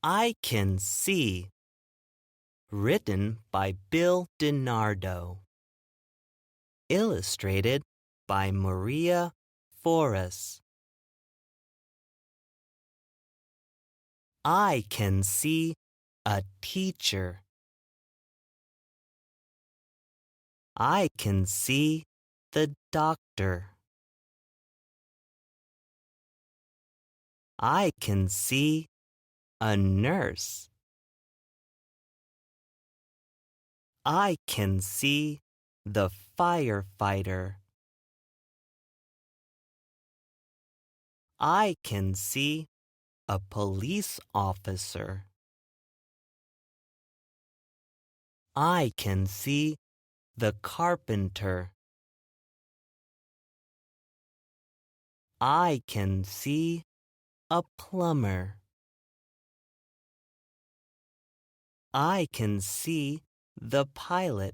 I Can See, written by Bill DiNardo, illustrated by Maria Forras. I can see a teacher. I can see the doctor. I can see a nurse. I can see the firefighter. I can see a police officer. I can see the carpenter. I can see a plumber. I can see the pilot.